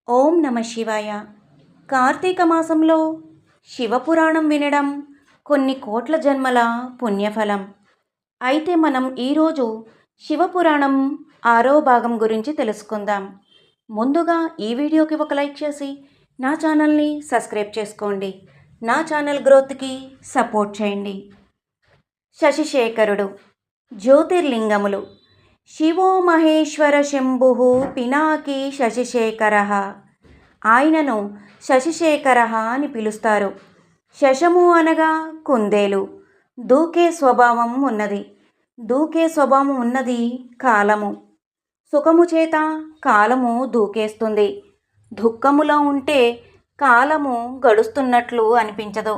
ఓం నమ శివాయ. కార్తీక మాసంలో శివపురాణం వినడం కొన్ని కోట్ల జన్మల పుణ్యఫలం. అయితే మనం ఈరోజు శివపురాణం 6వ భాగం గురించి తెలుసుకుందాం. ముందుగా ఈ వీడియోకి ఒక లైక్ చేసి నా ఛానల్ని సబ్స్క్రైబ్ చేసుకోండి. నా ఛానల్ గ్రోత్కి సపోర్ట్ చేయండి. శశిశేఖరుడు. జ్యోతిర్లింగములు. శివో మహేశ్వర శంభు పినాకి శశిశేఖర. ఆయనను శశిశేఖర అని పిలుస్తారు. శశము అనగా కుందేలు. దూకే స్వభావం ఉన్నది కాలము. సుఖము చేత కాలము దూకేస్తుంది. దుఃఖములో ఉంటే కాలము గడుస్తున్నట్లు అనిపించదు.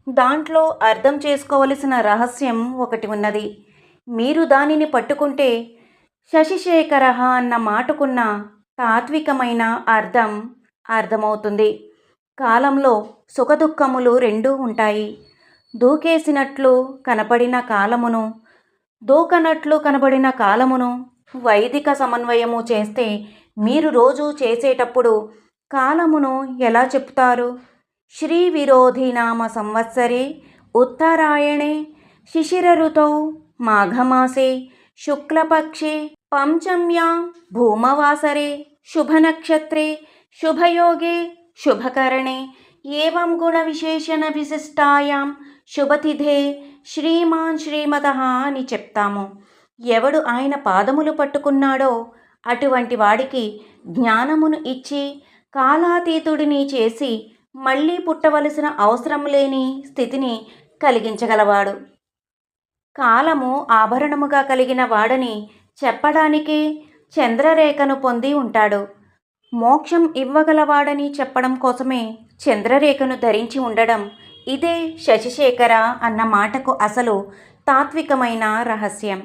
దాంట్లో అర్థం చేసుకోవలసిన రహస్యం ఒకటి ఉన్నది. మీరు దానిని పట్టుకుంటే శశిశేఖర అన్న మాటకున్న తాత్వికమైన అర్థమవుతుంది. కాలంలో సుఖదుఖములు రెండూ ఉంటాయి. దూకేసినట్లు కనపడిన కాలమును, దూకనట్లు కనబడిన కాలమును వైదిక సమన్వయము చేస్తే మీరు రోజు చేసేటప్పుడు కాలమును ఎలా చెప్తారు? శ్రీ విరోధి నామ సంవత్సరే ఉత్తరాయణే శిశిర ఋతౌ మాఘమాసే శుక్లపక్షే పంచమ్యాం భూమవాసరే శుభనక్షత్రే శుభయోగే శుభకరణే ఏవం గుణ విశేషణ విశిష్టాయాం శుభతిథే శ్రీమాన్ శ్రీమతః అని చెప్తాము. ఎవడు ఆయన పాదములు పట్టుకున్నాడో అటువంటి వాడికి జ్ఞానమును ఇచ్చి కాలాతీతుడిని చేసి మళ్ళీ పుట్టవలసిన అవసరం లేని స్థితిని కలిగించగలవాడు. కాలము ఆభరణముగా కలిగిన వాడని చెప్పడానికే చంద్రరేఖను పొంది ఉంటాడు. మోక్షం ఇవ్వగలవాడని చెప్పడం కోసమే చంద్రరేఖను ధరించి ఉండడం. ఇదే శశిశేఖర అన్న మాటకు అసలు తాత్వికమైన రహస్యం.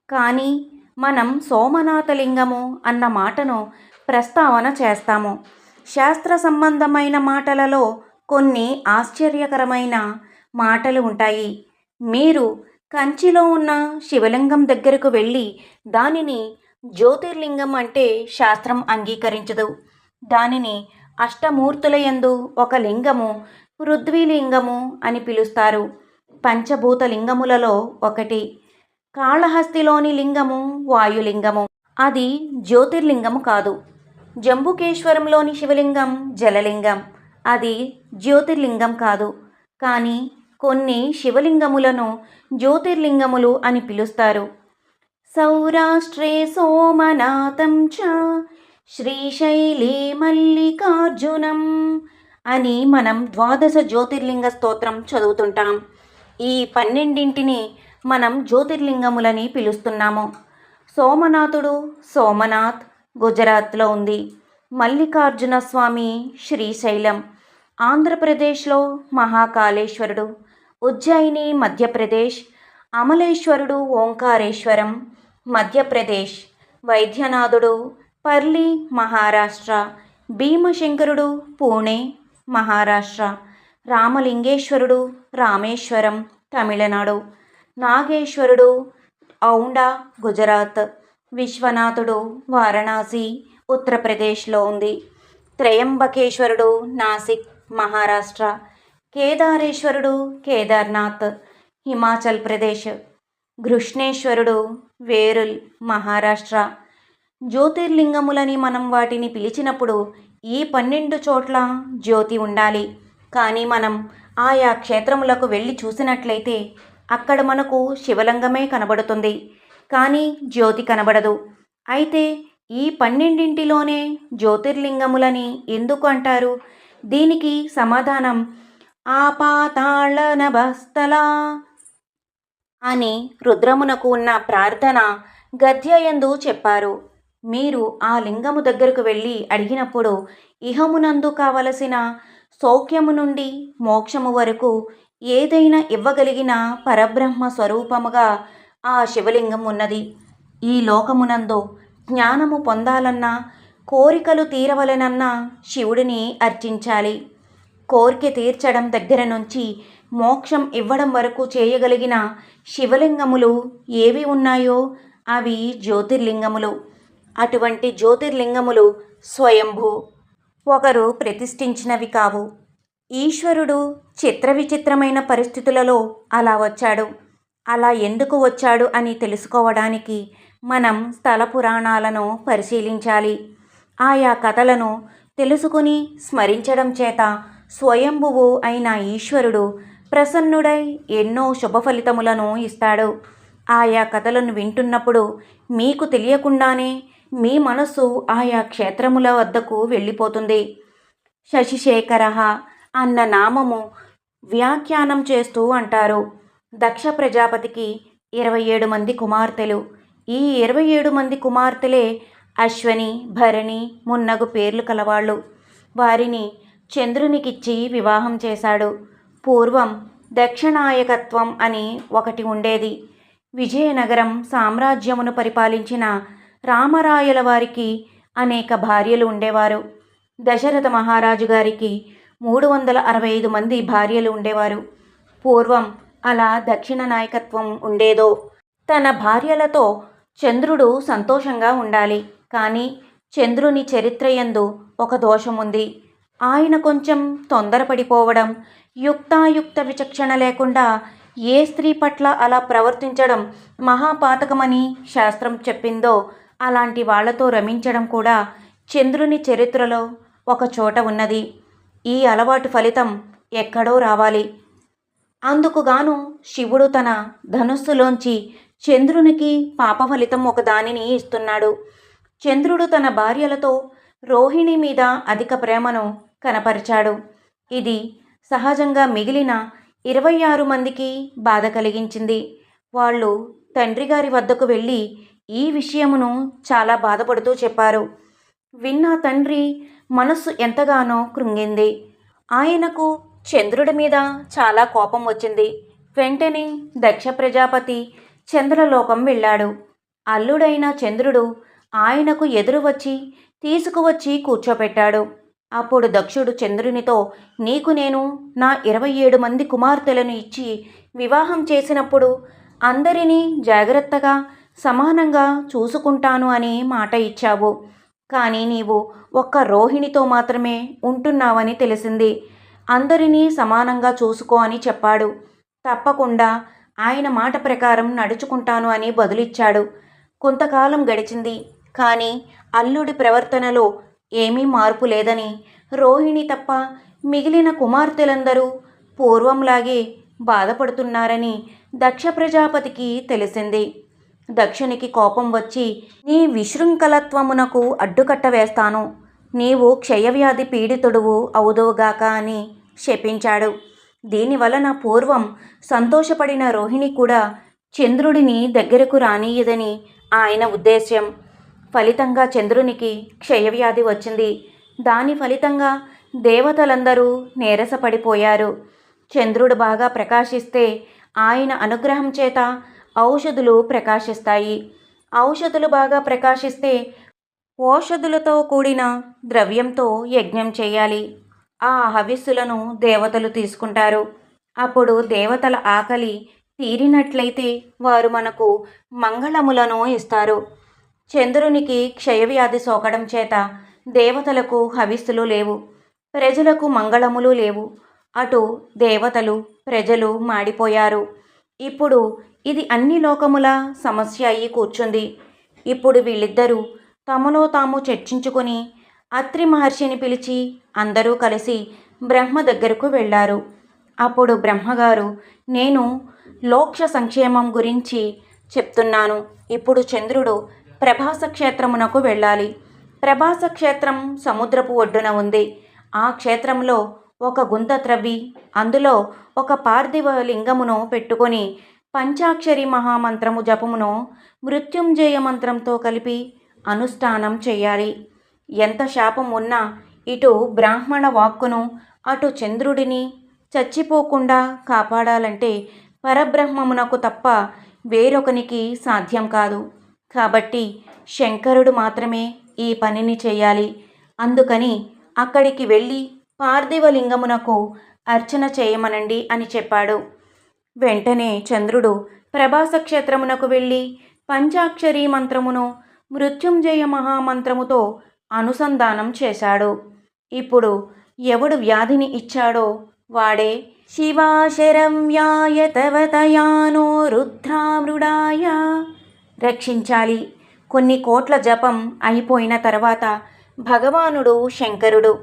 కానీ మనం సోమనాథలింగము అన్న మాటను ప్రస్తావన చేస్తాము. శాస్త్ర సంబంధమైన మాటలలో కొన్ని ఆశ్చర్యకరమైన మాటలు ఉంటాయి. మీరు కంచిలో ఉన్న శివలింగం దగ్గరకు వెళ్ళి దానిని జ్యోతిర్లింగం అంటే శాస్త్రం అంగీకరించదు. దానిని అష్టమూర్తులయందు ఒక లింగము పృథ్వీలింగము అని పిలుస్తారు. పంచభూత లింగములలో ఒకటి. కాళహస్తిలోని లింగము వాయులింగము. అది జ్యోతిర్లింగము కాదు. జంబుకేశ్వరంలోని శివలింగం జలలింగం. అది జ్యోతిర్లింగం కాదు. కానీ కొన్ని శివలింగములను జ్యోతిర్లింగములు అని పిలుస్తారు. సౌరాష్ట్రే సోమనాథం చ శ్రీశైలే మల్లికార్జునం అని మనం ద్వాదశ జ్యోతిర్లింగ స్తోత్రం చదువుతుంటాం. ఈ 12ంటిని మనం జ్యోతిర్లింగములని పిలుస్తున్నాము. సోమనాథుడు సోమనాథ్ గుజరాత్లో ఉంది. మల్లికార్జున స్వామి శ్రీశైలం ఆంధ్రప్రదేశ్లో, మహాకాళేశ్వరుడు ఉజ్జయిని మధ్యప్రదేశ్, అమలేశ్వరుడు ఓంకారేశ్వరం మధ్యప్రదేశ్, వైద్యనాథుడు పర్లి మహారాష్ట్ర, భీమశంకరుడు పూణే మహారాష్ట్ర, రామలింగేశ్వరుడు రామేశ్వరం తమిళనాడు, నాగేశ్వరుడు ఔండా గుజరాత్, విశ్వనాథుడు వారణాసి ఉత్తరప్రదేశ్లో ఉంది. త్రయంబకేశ్వరుడు నాసిక్ మహారాష్ట్ర, కేదారేశ్వరుడు కేదార్నాథ్ హిమాచల్ ప్రదేశ్, ఘృష్ణేశ్వరుడు వేరుల్ మహారాష్ట్ర. జ్యోతిర్లింగములని మనం వాటిని పిలిచినప్పుడు ఈ 12 చోట్ల జ్యోతి ఉండాలి. కానీ మనం ఆయా క్షేత్రములకు వెళ్ళి చూసినట్లయితే అక్కడ మనకు శివలింగమే కనబడుతుంది, కానీ జ్యోతి కనబడదు. అయితే ఈ 12ంటిలోనే జ్యోతిర్లింగములని ఎందుకు అంటారు? దీనికి సమాధానం ఆపాతాళ నభస్థల అని రుద్రమునకు ఉన్న ప్రార్థన గద్యయందు చెప్పారు. మీరు ఆ లింగము దగ్గరకు వెళ్ళి అడిగినప్పుడు ఇహమునందు కావలసిన సౌఖ్యము నుండి మోక్షము వరకు ఏదైనా ఇవ్వగలిగిన పరబ్రహ్మ స్వరూపముగా ఆ శివలింగం ఉన్నది. ఈ లోకమునందు జ్ఞానము పొందాలన్నా, కోరికలు తీరవలనన్నా శివుడిని అర్చించాలి. కోరిక తీర్చడం దగ్గర నుంచి మోక్షం ఇవ్వడం వరకు చేయగలిగిన శివలింగములు ఏవి ఉన్నాయో అవి జ్యోతిర్లింగములు. అటువంటి జ్యోతిర్లింగములు స్వయంభూ. ఒకరు ప్రతిష్ఠించినవి కావు. ఈశ్వరుడు చిత్ర విచిత్రమైన పరిస్థితులలో అలా వచ్చాడు. అలా ఎందుకు వచ్చాడు అని తెలుసుకోవడానికి మనం స్థల పురాణాలను పరిశీలించాలి. ఆయా కథలను తెలుసుకుని స్మరించడం చేత స్వయంభువు అయిన ఈశ్వరుడు ప్రసన్నుడై ఎన్నో శుభ ఫలితములను ఇస్తాడు. ఆయా కథలను వింటున్నప్పుడు మీకు తెలియకుండానే మీ మనస్సు ఆయా క్షేత్రముల వద్దకు వెళ్ళిపోతుంది. శశిశేఖర అన్న నామము వ్యాఖ్యానం చేస్తూ అంటారు. దక్ష ప్రజాపతికి 27 మంది కుమార్తెలు. ఈ 27 మంది కుమార్తెలే అశ్వని, భరణి మున్నగు పేర్లు కలవాళ్ళు. వారిని చంద్రునికిచ్చి వివాహం చేశాడు. పూర్వం దక్షిణాయకత్వం అని ఒకటి ఉండేది. విజయనగరం సామ్రాజ్యమును పరిపాలించిన రామరాయల వారికి అనేక భార్యలు ఉండేవారు. దశరథ మహారాజు గారికి 365 మంది భార్యలు ఉండేవారు. పూర్వం అలా దక్షిణ నాయకత్వం ఉండేదో. తన భార్యలతో చంద్రుడు సంతోషంగా ఉండాలి. కానీ చంద్రుని చరిత్రయందు ఒక దోషముంది. ఆయన కొంచెం తొందరపడిపోవడం, యుక్తాయుక్త విచక్షణ లేకుండా ఏ స్త్రీ పట్ల అలా ప్రవర్తించడం మహాపాతకమని శాస్త్రం చెప్పిందో అలాంటి వాళ్లతో రమించడం కూడా చంద్రుని చరిత్రలో ఒక చోట ఉన్నది. ఈ అలవాటు ఫలితం ఎక్కడో రావాలి. అందుకుగాను శివుడు తన ధనుస్సులోంచి చంద్రునికి పాప ఫలితం ఒకదానిని ఇస్తున్నాడు. చంద్రుడు తన భార్యలతో రోహిణి మీద అధిక ప్రేమను కనపరిచాడు. ఇది సహజంగా మిగిలిన 26 మందికి బాధ కలిగించింది. వాళ్ళు తండ్రి గారి వద్దకు వెళ్ళి ఈ విషయమును చాలా బాధపడుతూ చెప్పారు. విన్న తండ్రి మనస్సు ఎంతగానో కృంగింది. ఆయనకు చంద్రుడి మీద చాలా కోపం వచ్చింది. వెంటనే దక్ష ప్రజాపతి చంద్రలోకం వెళ్ళాడు. అల్లుడైన చంద్రుడు ఆయనకు ఎదురు వచ్చి తీసుకువచ్చి కూర్చోపెట్టాడు. అప్పుడు దక్షుడు చంద్రునితో, నీకు నేను నా 27 మంది కుమార్తెలను ఇచ్చి వివాహం చేసినప్పుడు అందరినీ జాగ్రత్తగా సమానంగా చూసుకుంటాను అని మాట ఇచ్చావు. కానీ నీవు ఒక్క రోహిణితో మాత్రమే ఉంటున్నావని తెలిసింది. అందరినీ సమానంగా చూసుకో అని చెప్పాడు. తప్పకుండా ఆయన మాట ప్రకారం నడుచుకుంటాను అని బదులిచ్చాడు. కొంతకాలం గడిచింది. కానీ అల్లుడి ప్రవర్తనలో ఏమీ మార్పు లేదని, రోహిణి తప్ప మిగిలిన కుమార్తెలందరూ పూర్వంలాగే బాధపడుతున్నారని దక్ష ప్రజాపతికి తెలిసింది. దక్షునికి కోపం వచ్చి, నీ విశృంఖలత్వమునకు అడ్డుకట్ట వేస్తాను, నీవు క్షయవ్యాధి పీడితుడువు అవుదువుగాక అని శపించాడు. దీనివలన పూర్వం సంతోషపడిన రోహిణి కూడా చంద్రుడిని దగ్గరకు రానీయదని ఆయన ఉద్దేశ్యం. ఫలితంగా చంద్రునికి క్షయవ్యాధి వచ్చింది. దాని ఫలితంగా దేవతలందరూ నీరసపడిపోయారు. చంద్రుడు బాగా ప్రకాశిస్తే ఆయన అనుగ్రహం చేత ఔషధులు ప్రకాశిస్తాయి. ఔషధులు బాగా ప్రకాశిస్తే ఓషధులతో కూడిన ద్రవ్యంతో యజ్ఞం చేయాలి. ఆ హవిస్సులను దేవతలు తీసుకుంటారు. అప్పుడు దేవతల ఆకలి తీరినట్లయితే వారు మనకు మంగళములను ఇస్తారు. చంద్రునికి క్షయవ్యాధి సోకడం చేత దేవతలకు హవిస్సులు లేవు, ప్రజలకు మంగళములు లేవు. అటు దేవతలు ప్రజలు మాడిపోయారు. ఇప్పుడు ఇది అన్ని లోకముల సమస్య అయి కూర్చుంది. ఇప్పుడు వీళ్ళిద్దరూ తమలో తాము చర్చించుకొని అత్రి మహర్షిని పిలిచి అందరూ కలిసి బ్రహ్మ దగ్గరకు వెళ్ళారు. అప్పుడు బ్రహ్మగారు, నేను లోక్ష సంక్షేమం గురించి చెప్తున్నాను. ఇప్పుడు చంద్రుడు ప్రభాస క్షేత్రమునకు వెళ్ళాలి. ప్రభాస క్షేత్రం సముద్రపు ఒడ్డున ఉంది. ఆ క్షేత్రంలో ఒక గుంత త్రవ్వి అందులో ఒక పార్థివ లింగమును పెట్టుకొని పంచాక్షరి మహామంత్రము జపమును మృత్యుంజయ మంత్రంతో కలిపి అనుష్ఠానం చేయాలి. ఎంత శాపం ఉన్నా ఇటు బ్రాహ్మణ వాక్కును అటు చంద్రుడిని చచ్చిపోకుండా కాపాడాలంటే పరబ్రహ్మమునకు తప్ప వేరొకనికి సాధ్యం కాదు. కాబట్టి శంకరుడు మాత్రమే ఈ పనిని చేయాలి. అందుకని అక్కడికి వెళ్ళి పార్థివలింగమునకు అర్చన చేయమనండి అని చెప్పాడు. వెంటనే చంద్రుడు ప్రభాస క్షేత్రమునకు వెళ్ళి పంచాక్షరీ మంత్రమును మృత్యుంజయ మహామంత్రముతో అనుసంధానం చేశాడు. ఇప్పుడు ఎవడు వ్యాధిని ఇచ్చాడో వాడే శివాశరవ్యాయ తవతయానో రుద్రామృడాయ రక్షించాలి. కొన్ని కోట్ల జపం అయిపోయిన తర్వాత భగవానుడు శంకరుడు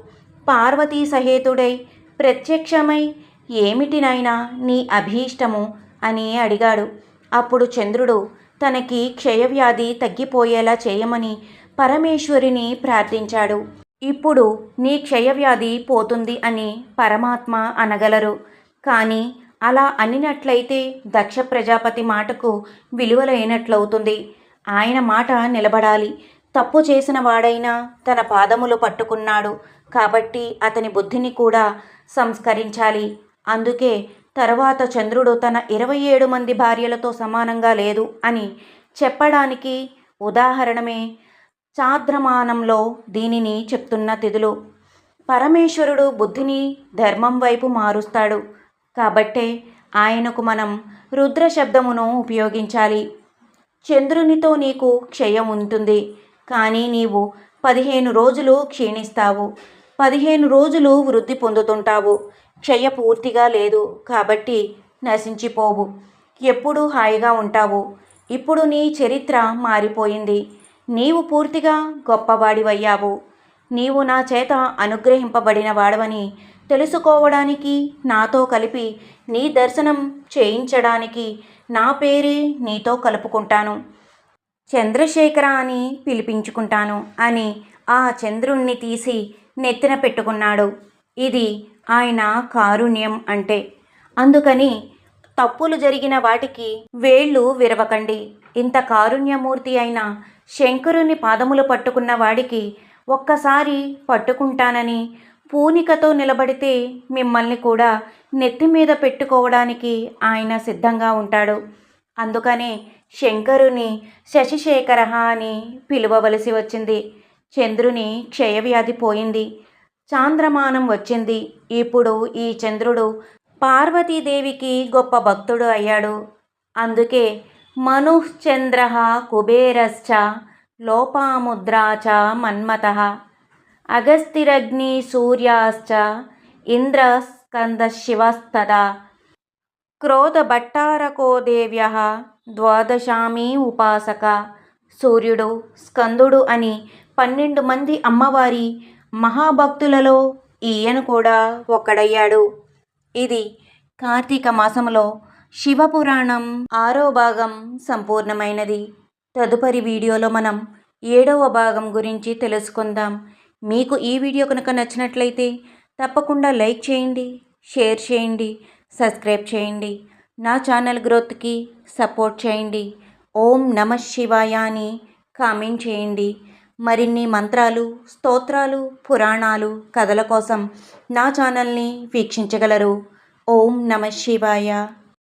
పార్వతీ సహేతుడై ప్రత్యక్షమై ఏమిటి నాయనా నీ అభీష్టము అని అడిగాడు. అప్పుడు చంద్రుడు తనకి క్షయవ్యాధి తగ్గిపోయేలా చేయమని పరమేశ్వరిని ప్రార్థించాడు. ఇప్పుడు నీ క్షయవ్యాధి పోతుంది అని పరమాత్మ అనగలరు. కానీ అలా అనినట్లయితే దక్ష ప్రజాపతి మాటకు విలువ లేనట్లవుతుంది. ఆయన మాట నిలబడాలి. తప్పు చేసిన వాడైనా తన పాదములు పట్టుకున్నాడు కాబట్టి అతని బుద్ధిని కూడా సంస్కరించాలి. అందుకే తరువాత చంద్రుడు తన 27 మంది భార్యలతో సమానంగా లేదు అని చెప్పడానికి ఉదాహరణమే చాంద్రమానంలో దీనిని చెప్తున్న తిథులు. పరమేశ్వరుడు బుద్ధిని ధర్మం వైపు మారుస్తాడు కాబట్టే ఆయనకు మనం రుద్ర శబ్దమును ఉపయోగించాలి. చంద్రునితో నీకు క్షయం ఉంటుంది కానీ నీవు 15 రోజులు క్షీణిస్తావు, 15 రోజులు వృద్ధి పొందుతుంటావు. క్షయ పూర్తిగా లేదు కాబట్టి నశించిపోవు, ఎప్పుడూ హాయిగా ఉంటావు. ఇప్పుడు నీ చరిత్ర మారిపోయింది. నీవు పూర్తిగా గొప్పవాడివయ్యావు. నీవు నా చేత అనుగ్రహింపబడిన వాడవని తెలుసుకోవడానికి, నాతో కలిపి నీ దర్శనం చేయించడానికి నా పేరే నీతో కలుపుకుంటాను. చంద్రశేఖర అని పిలిపించుకుంటాను అని ఆ చంద్రుణ్ణి తీసి నెత్తిన పెట్టుకున్నాడు. ఇది ఆయన కారుణ్యం అంటే. అందుకని తప్పులు జరిగిన వాటికి వేళ్ళు విరవకండి. ఇంత కారుణ్యమూర్తి అయిన శంకరుని పాదములు పట్టుకున్న వాడికి ఒక్కసారి పట్టుకుంటానని పూనికతో నిలబడితే మిమ్మల్ని కూడా నెత్తి మీద పెట్టుకోవడానికి ఆయన సిద్ధంగా ఉంటాడు. అందుకనే శంకరుని శశిశేఖర అని పిలువవలసి వచ్చింది. చంద్రుని క్షయవ్యాధి పోయింది, చాంద్రమానం వచ్చింది. ఇప్పుడు ఈ చంద్రుడు పార్వతీదేవికి గొప్ప భక్తుడు అయ్యాడు. అందుకే మనుశ్చంద్ర కుబేరశ్చ లోపాముద్రా చ మన్మథః అగస్తిరగ్ని సూర్యాశ్చ ఇంద్ర స్కంద శివస్తదా క్రోధభట్టారకో దేవ్యః ద్వాదశామి ఉపాసక. సూర్యుడు, స్కందుడు అని 12 మంది అమ్మవారి మహాభక్తులలో ఈయన కూడా ఒక్కడయ్యాడు. ఇది కార్తీక మాసంలో శివపురాణం 6వ భాగం సంపూర్ణమైనది. తదుపరి వీడియోలో మనం 7వ భాగం గురించి తెలుసుకుందాం. మీకు ఈ వీడియో కనుక నచ్చినట్లయితే తప్పకుండా లైక్ చేయండి, షేర్ చేయండి, సబ్స్క్రైబ్ చేయండి. నా ఛానల్ గ్రోత్కి సపోర్ట్ చేయండి. ఓం నమః శివాయ అని కామెంట్ చేయండి. మరిన్ని మంత్రాలు, స్తోత్రాలు, పురాణాలు, కథల కోసం నా ఛానల్ని వీక్షించగలరు. ఓం నమః శివాయ.